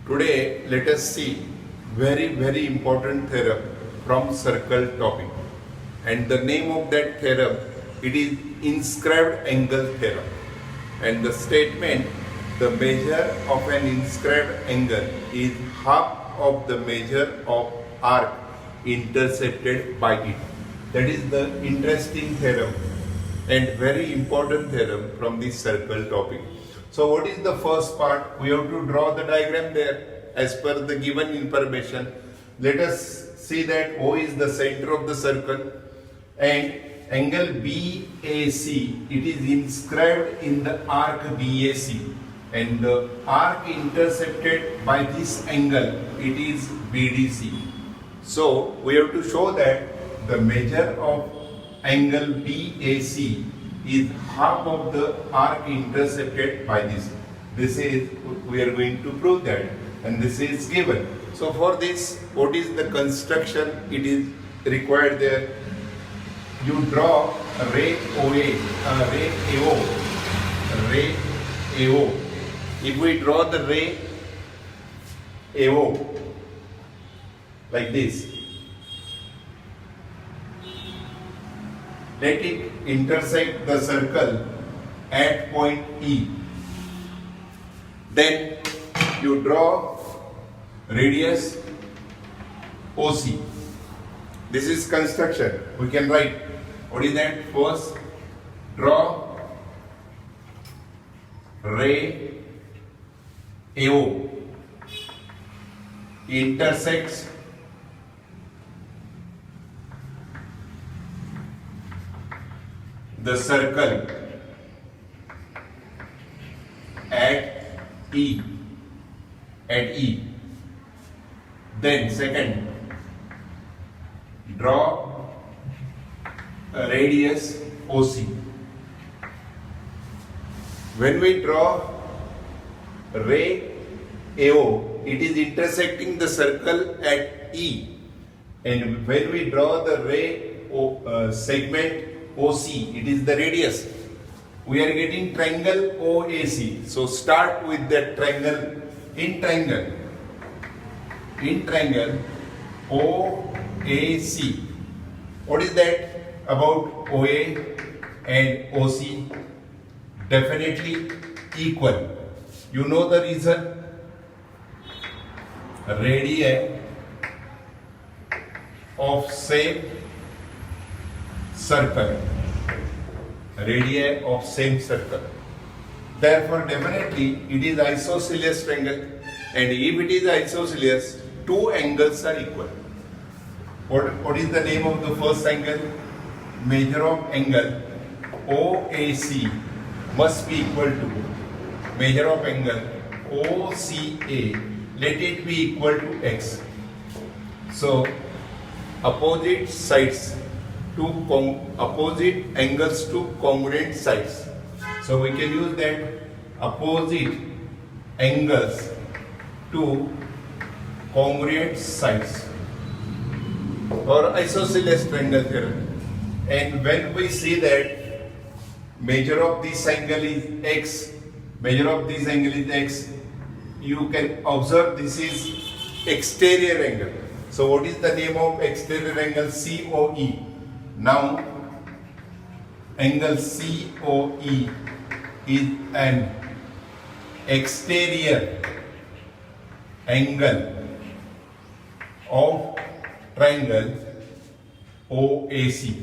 Today let us see very important theorem from circle topic, and the name of that theorem, it is inscribed angle theorem. And the statement, the measure of an inscribed angle is half of the measure of arc intercepted by it. That is the interesting theorem and very important theorem from this circle topic. So what is the first part? We have to draw the diagram there as per the given information. Let us see that O is the center of the circle and angle BAC, it is inscribed in the arc BAC, and the arc intercepted by this angle, it is BDC. So we have to show that the measure of angle BAC is half of the arc intercepted by this. This is, we are going to prove that, and this is given. So for this, what is the construction it is required there? You draw a ray OA, ray AO. If we draw the ray AO like this, let it intersect the circle at point E. Then you draw radius OC. This is construction. We can write, what is that? First, draw ray AO intersects the circle at E. Then second, draw a radius OC. When we draw ray AO, it is intersecting the circle at E, and when we draw the ray segment OC, it is the radius. We are getting triangle OAC. So start with that triangle. In triangle OAC. What is that about OA and OC? Definitely equal. You know the reason? Radii of same circle. Radii of same circle. Therefore, definitely it is isosceles triangle, and if it is isosceles, two angles are equal. What is the name of the first angle? Measure of angle OAC must be equal to measure of angle OCA. Let it be equal to x. So opposite sides to opposite angles to congruent sides. So we can use that opposite angles to congruent sides or isosceles triangle theorem. And when we see that measure of this angle is x, measure of this angle is x, you can observe this is exterior angle. So what is the name of exterior angle? COE. Now angle COE is an exterior angle of triangle OAC.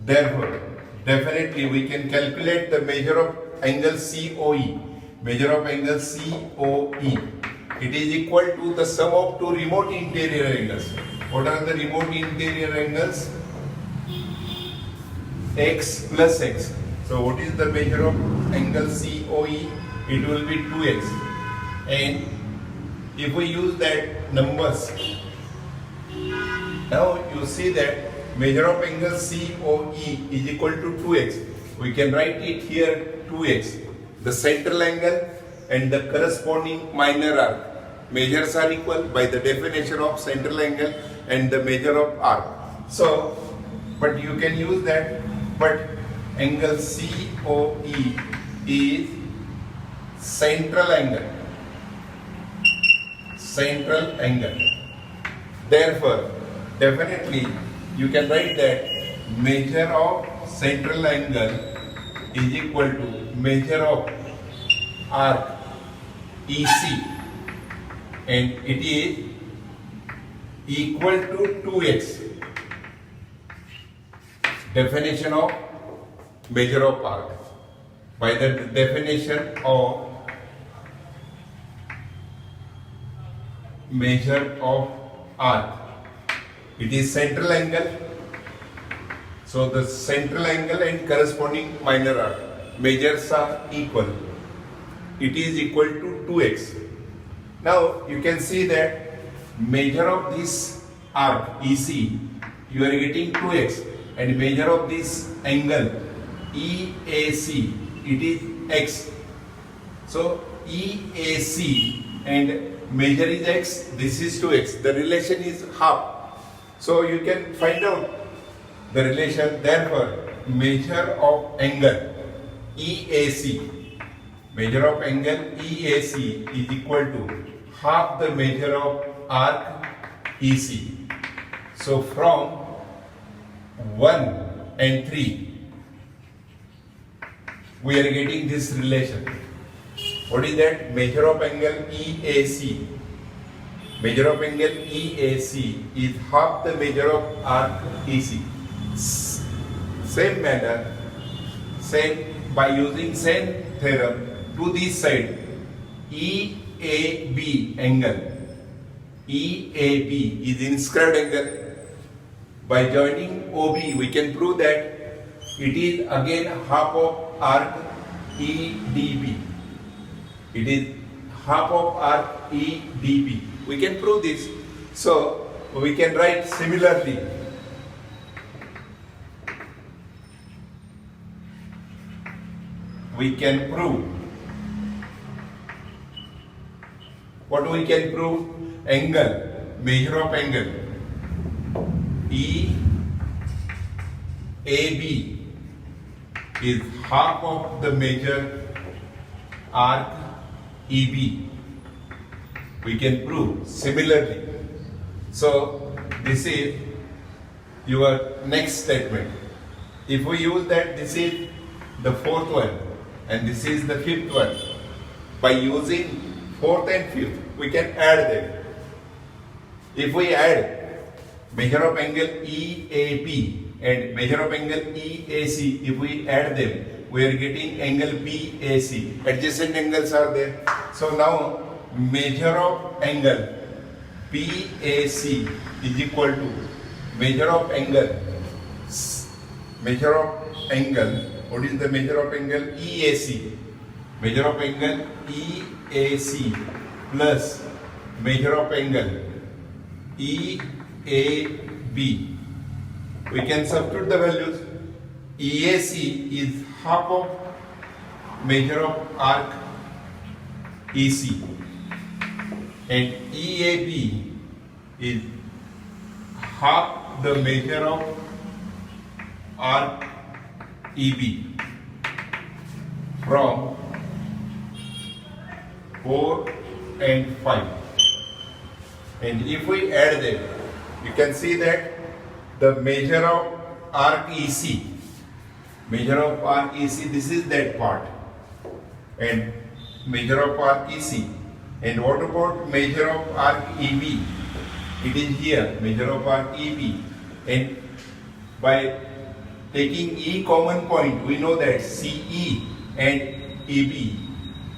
Therefore, definitely we can calculate the measure of angle COE. Measure of angle COE. It is equal to the sum of two remote interior angles. What are the remote interior angles? X plus x. So what is the measure of angle COE? It will be 2x. And if we use that numbers, now you see that measure of angle COE is equal to 2x. We can write it here 2x. The central angle and the corresponding minor arc measures are equal by the definition of central angle and the measure of arc. So, but you can use that, but angle COE is central angle central angle. Therefore, definitely you can write that measure of central angle is equal to measure of arc EC, and it is equal to 2x. Definition of measure of arc. By the definition of measure of arc, it is central angle. So the central angle and corresponding minor arc measures are equal. It is equal to 2x. Now you can see that measure of this arc EC, you are getting 2x, and measure of this angle EAC, it is x. So EAC and measure is x, this is 2x. The relation is half. So you can find out the relation. Therefore, measure of angle EAC, measure of angle EAC is equal to half the measure of arc EC. So from 1 and 3, we are getting this relation. What is that? Measure of angle EAC. Measure of angle EAC is half the measure of arc EC. Same manner, by using same theorem to this side, EAB angle. EAB is inscribed angle. By joining OB, we can prove that it is again half of arc EDB. It is half of arc EDB. We can prove this. So we can write similarly. We can prove. What we can prove? Angle, measure of angle EAB is half of the measure arc EB. We can prove similarly. So this is your next statement. If we use that, this is the fourth one and this is the fifth one. By using fourth and fifth, we can add them. If we add measure of angle EAP and measure of angle EAC, if we add them, we are getting angle BAC. Adjacent angles are there. So now measure of angle BAC is equal to measure of angle. What is the measure of angle? EAC. Measure of angle EAC plus measure of angle EAB. We can substitute the values. EAC is half of measure of arc EC and EAB is half the measure of arc EB. From 4 and 5. And if we add them, you can see that the measure of arc EC, this is that part, and measure of arc EC. And what about measure of arc EB? It is here, measure of arc EB. And by taking E common point, we know that CE and EB,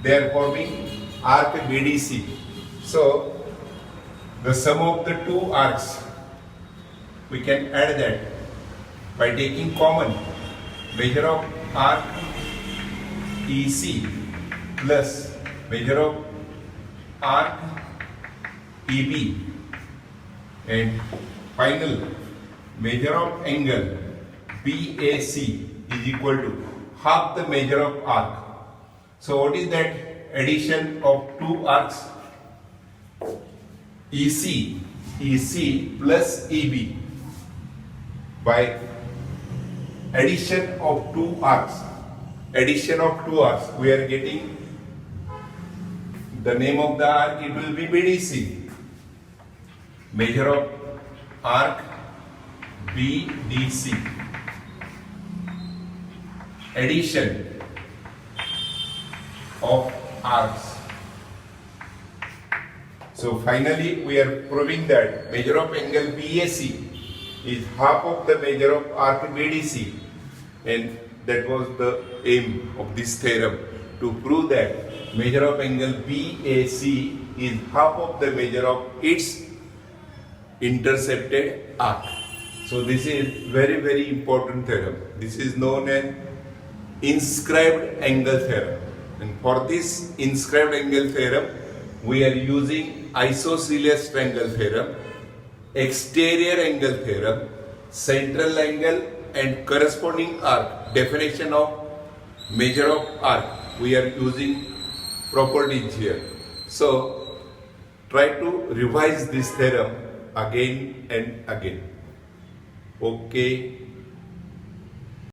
they are forming arc BDC. So the sum of the two arcs, we can add that by taking common measure of arc EC plus measure of arc EB, and final measure of angle BAC is equal to half the measure of arc. So what is that addition of two arcs? EC plus EB. By addition of two arcs, we are getting the name of the arc, it will be BDC. Measure of arc BDC. Addition of arcs. So finally we are proving that measure of angle BAC is half of the measure of arc BDC, and that was the aim of this theorem, to prove that measure of angle BAC is half of the measure of its intercepted arc. So this is very important theorem. This is known as inscribed angle theorem, and for this inscribed angle theorem we are using isosceles triangle theorem, exterior angle theorem, central angle and corresponding arc. Definition of measure of arc, we are using properties here. So try to revise this theorem again and again. Okay.